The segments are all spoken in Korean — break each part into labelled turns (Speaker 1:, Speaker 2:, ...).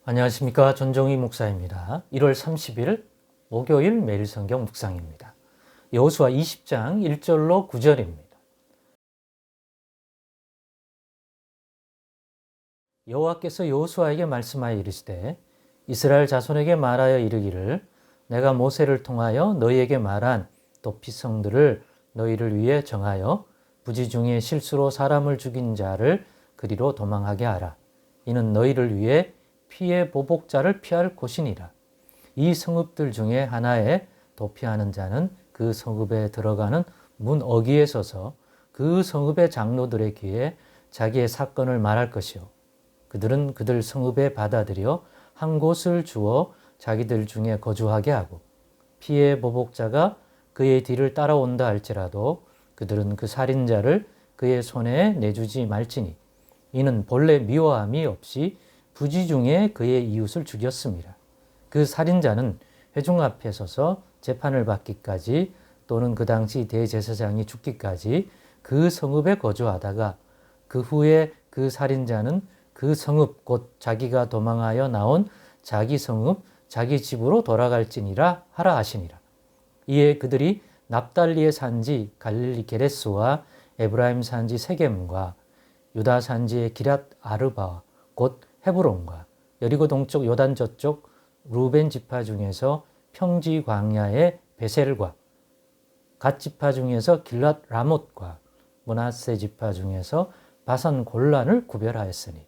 Speaker 1: 안녕하십니까. 전종희 목사입니다. 1월 30일 목요일 매일 성경 묵상입니다. 여호수아 20장 1절로 9절입니다. 여호와께서 여호수아에게 말씀하여 이르시되 이스라엘 자손에게 말하여 이르기를 내가 모세를 통하여 너희에게 말한 도피성들을 너희를 위해 정하여 부지 중에 실수로 사람을 죽인 자를 그리로 도망하게 하라. 이는 너희를 위해 피의 보복자를 피할 곳이니라. 이 성읍들 중에 하나에 도피하는 자는 그 성읍에 들어가는 문 어귀에 서서 그 성읍의 장로들의 귀에 자기의 사건을 말할 것이요. 그들은 그들 성읍에 받아들여 한 곳을 주어 자기들 중에 거주하게 하고 피의 보복자가 그의 뒤를 따라온다 할지라도 그들은 그 살인자를 그의 손에 내주지 말지니 이는 본래 미워함이 없이 부지 중에 그의 이웃을 죽였습니다. 그 살인자는 회중 앞에 서서 재판을 받기까지 또는 그 당시 대제사장이 죽기까지 그 성읍에 거주하다가 그 후에 그 살인자는 그 성읍 곧 자기가 도망하여 나온 자기 성읍 자기 집으로 돌아갈지니라 하라 하시니라. 이에 그들이 납달리의 산지 갈릴리 게레스와 에브라임 산지 세겜과 유다 산지의 기랏 아르바 곧 헤브론과 여리고 동쪽 요단 저쪽 루벤 지파 중에서 평지 광야의 베셀과 갓 지파 중에서 길랏 라못과 므낫세 지파 중에서 바산 골란을 구별하였으니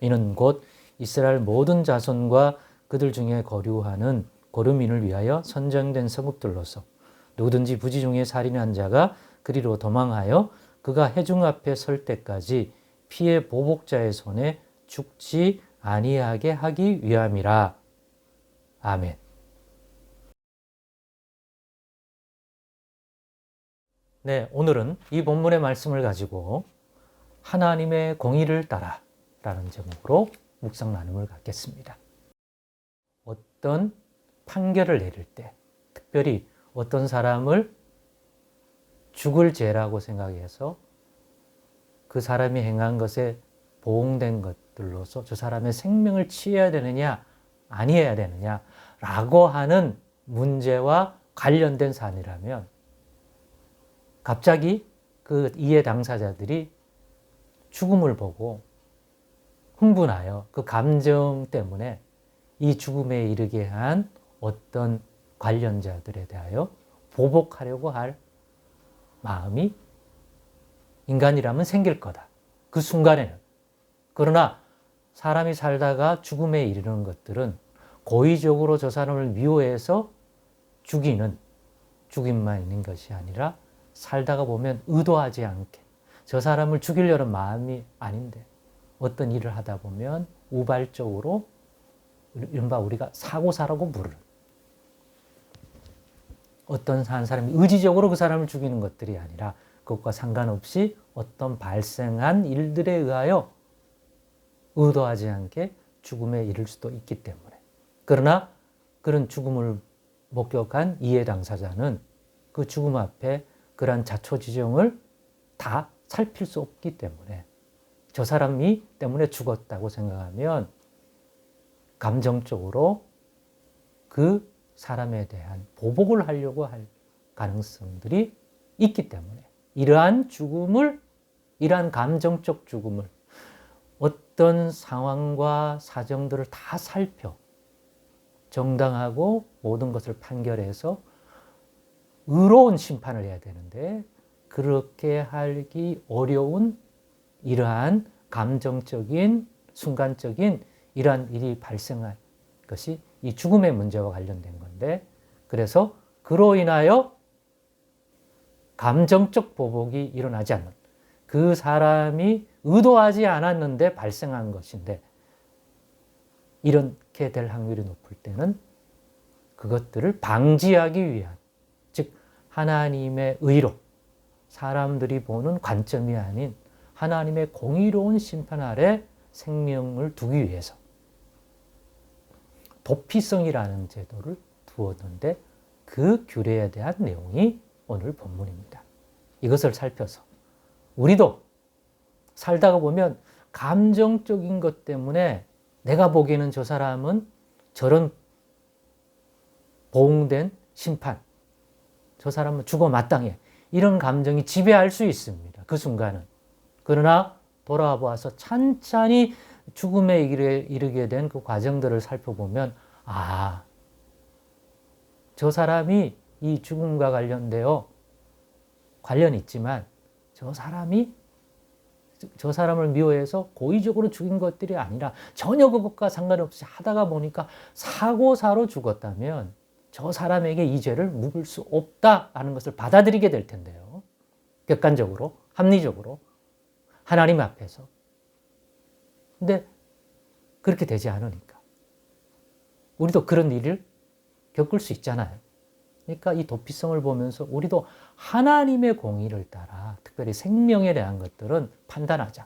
Speaker 1: 이는 곧 이스라엘 모든 자손과 그들 중에 거류하는 고르민을 위하여 선정된 성읍들로서 누구든지 부지 중에 살인한 자가 그리로 도망하여 그가 회중 앞에 설 때까지 피의 보복자의 손에 죽지 아니하게 하기 위함이라. 아멘. 네, 오늘은 이 본문의 말씀을 가지고 하나님의 공의를 따라 라는 제목으로 묵상 나눔을 갖겠습니다. 어떤 판결을 내릴 때, 특별히 어떤 사람을 죽을 죄라고 생각해서 그 사람이 행한 것에 보응된 것들로서 저 사람의 생명을 취해야 되느냐 아니해야 되느냐 라고 하는 문제와 관련된 사안이라면 갑자기 그 이해 당사자들이 죽음을 보고 흥분하여 그 감정 때문에 이 죽음에 이르게 한 어떤 관련자들에 대하여 보복하려고 할 마음이 인간이라면 생길 거다. 그 순간에는. 그러나 사람이 살다가 죽음에 이르는 것들은 고의적으로 저 사람을 미워해서 죽이는 죽임만 있는 것이 아니라 살다가 보면 의도하지 않게 저 사람을 죽이려는 마음이 아닌데 어떤 일을 하다 보면 우발적으로 이른바 우리가 사고사라고 부르는 어떤 한 사람이 의지적으로 그 사람을 죽이는 것들이 아니라 그것과 상관없이 어떤 발생한 일들에 의하여 의도하지 않게 죽음에 이를 수도 있기 때문에 그러나 그런 죽음을 목격한 이해 당사자는 그 죽음 앞에 그러한 자초지종을 다 살필 수 없기 때문에 저 사람이 때문에 죽었다고 생각하면 감정적으로 그 사람에 대한 보복을 하려고 할 가능성들이 있기 때문에 이러한 죽음을, 이러한 감정적 죽음을 어떤 상황과 사정들을 다 살펴 정당하고 모든 것을 판결해서 의로운 심판을 해야 되는데 그렇게 하기 어려운 이러한 감정적인 순간적인 이러한 일이 발생한 것이 이 죽음의 문제와 관련된 건데 그래서 그로 인하여 감정적 보복이 일어나지 않는 그 사람이 의도하지 않았는데 발생한 것인데 이렇게 될 확률이 높을 때는 그것들을 방지하기 위한 즉 하나님의 의로 사람들이 보는 관점이 아닌 하나님의 공의로운 심판 아래 생명을 두기 위해서 도피성이라는 제도를 두었는데 그 규례에 대한 내용이 오늘 본문입니다. 이것을 살펴서 우리도 살다가 보면 감정적인 것 때문에 내가 보기에는 저 사람은 저런 보응된 심판, 저 사람은 죽어 마땅해. 이런 감정이 지배할 수 있습니다. 그 순간은. 그러나 돌아보아서 찬찬히 죽음에 이르게 된 그 과정들을 살펴보면 저 사람이 이 죽음과 관련되어 관련이 있지만 저 사람을 미워해서 고의적으로 죽인 것들이 아니라 전혀 그것과 상관없이 하다가 보니까 사고사로 죽었다면 저 사람에게 이 죄를 묻을 수 없다라는 것을 받아들이게 될 텐데요. 객관적으로, 합리적으로, 하나님 앞에서. 근데 그렇게 되지 않으니까. 우리도 그런 일을 겪을 수 있잖아요. 그러니까 이 도피성을 보면서 우리도 하나님의 공의를 따라 특별히 생명에 대한 것들은 판단하자.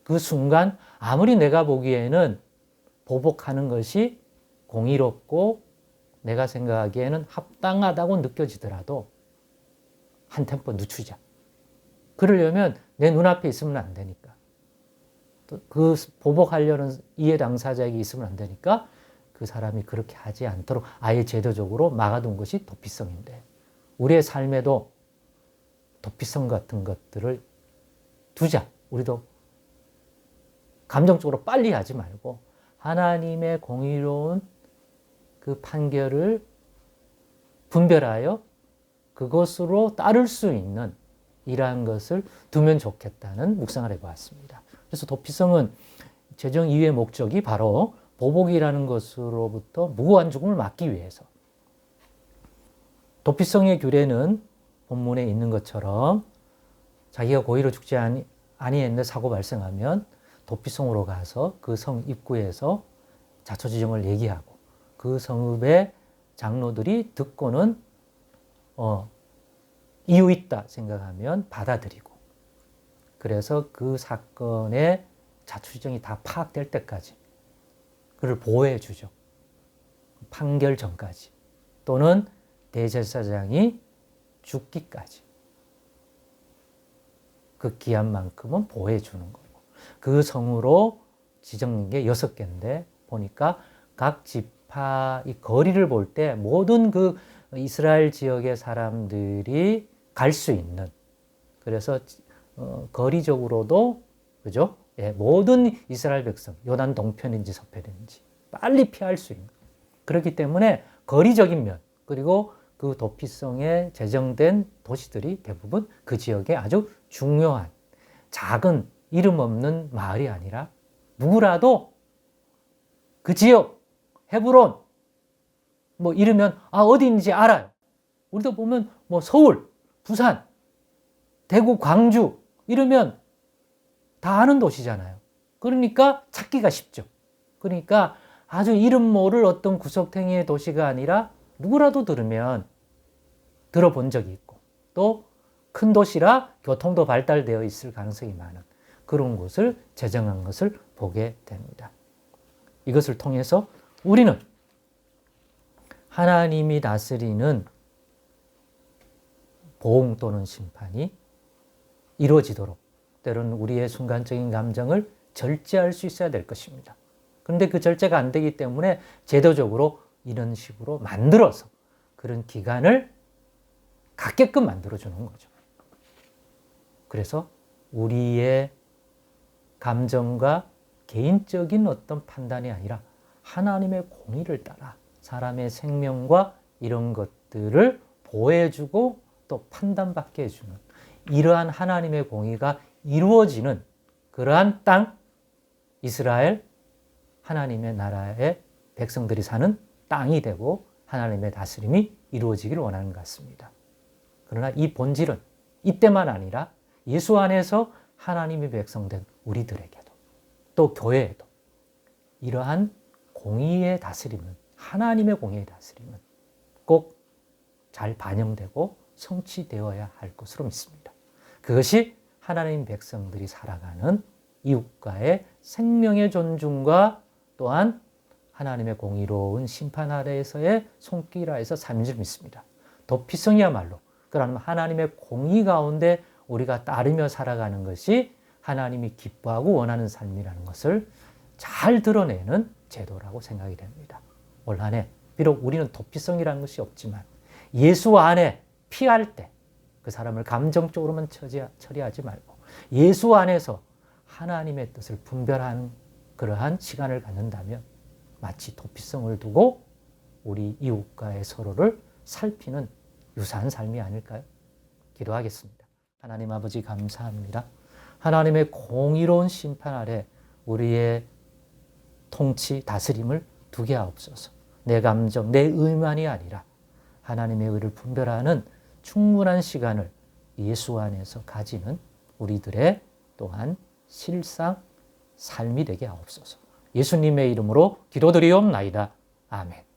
Speaker 1: 그 순간 아무리 내가 보기에는 보복하는 것이 공의롭고 내가 생각하기에는 합당하다고 느껴지더라도 한 템포 늦추자. 그러려면 내 눈앞에 있으면 안 되니까. 또 그 보복하려는 이해 당사자에게 있으면 안 되니까 그 사람이 그렇게 하지 않도록 아예 제도적으로 막아둔 것이 도피성인데 우리의 삶에도 도피성 같은 것들을 두자. 우리도 감정적으로 빨리 하지 말고 하나님의 공의로운 그 판결을 분별하여 그것으로 따를 수 있는 이러한 것을 두면 좋겠다는 묵상을 해보았습니다. 그래서 도피성은 제정 이유의 목적이 바로 보복이라는 것으로부터 무고한 죽음을 막기 위해서. 도피성의 규례는 본문에 있는 것처럼 자기가 고의로 죽지 아니했는데 사고 발생하면 도피성으로 가서 그 성 입구에서 자초지종을 얘기하고 그 성읍의 장로들이 듣고는 이유 있다 생각하면 받아들이고 그래서 그 사건의 자초지종이 다 파악될 때까지 그를 보호해 주죠. 판결 전까지 또는 대제사장이 죽기까지 그 기한만큼은 보호해 주는 거고 그 성으로 지정된 게 6개인데 보니까 각 지파 이 거리를 볼 때 모든 그 이스라엘 지역의 사람들이 갈 수 있는 그래서 거리적으로도 그죠? 예, 모든 이스라엘 백성 요단 동편인지 서편인지 빨리 피할 수 있는 그렇기 때문에 거리적인 면 그리고 그 도피성에 제정된 도시들이 대부분 그 지역에 아주 중요한 작은 이름 없는 마을이 아니라 누구라도 그 지역 헤브론 뭐 이러면 어디인지 알아요. 우리도 보면 뭐 서울, 부산, 대구, 광주 이러면 다 아는 도시잖아요. 그러니까 찾기가 쉽죠. 그러니까 아주 이름 모를 어떤 구석탱이의 도시가 아니라 누구라도 들으면 들어본 적이 있고 또 큰 도시라 교통도 발달되어 있을 가능성이 많은 그런 곳을 제정한 것을 보게 됩니다. 이것을 통해서 우리는 하나님이 다스리는 보응 또는 심판이 이루어지도록 때로는 우리의 순간적인 감정을 절제할 수 있어야 될 것입니다. 그런데 그 절제가 안 되기 때문에 제도적으로 이런 식으로 만들어서 그런 기간을 갖게끔 만들어주는 거죠. 그래서 우리의 감정과 개인적인 어떤 판단이 아니라 하나님의 공의를 따라 사람의 생명과 이런 것들을 보호해주고 또 판단받게 해주는 이러한 하나님의 공의가 이루어지는 그러한 땅 이스라엘 하나님의 나라의 백성들이 사는 땅이 되고 하나님의 다스림이 이루어지기를 원하는 것 같습니다. 그러나 이 본질은 이때만 아니라 예수 안에서 하나님의 백성된 우리들에게도 또 교회에도 이러한 공의의 다스림은 하나님의 공의의 다스림은 꼭 잘 반영되고 성취되어야 할 것으로 믿습니다. 그것이 하나님 백성들이 살아가는 이웃과의 생명의 존중과 또한 하나님의 공의로운 심판 아래에서의 손길하에서 삶인 줄 믿습니다. 도피성이야말로 그러면 하나님의 공의 가운데 우리가 따르며 살아가는 것이 하나님이 기뻐하고 원하는 삶이라는 것을 잘 드러내는 제도라고 생각이 됩니다. 올 한 해 비록 우리는 도피성이라는 것이 없지만 예수 안에 피할 때 그 사람을 감정적으로만 처리하지 말고 예수 안에서 하나님의 뜻을 분별하는 그러한 시간을 갖는다면 마치 도피성을 두고 우리 이웃과의 서로를 살피는 유사한 삶이 아닐까요? 기도하겠습니다. 하나님 아버지 감사합니다. 하나님의 공의로운 심판 아래 우리의 통치, 다스림을 두게 하옵소서. 내 감정, 내 의만이 아니라 하나님의 의를 분별하는 충분한 시간을 예수 안에서 가지는 우리들의 또한 실상 삶이 되게 하옵소서. 예수님의 이름으로 기도드리옵나이다. 아멘.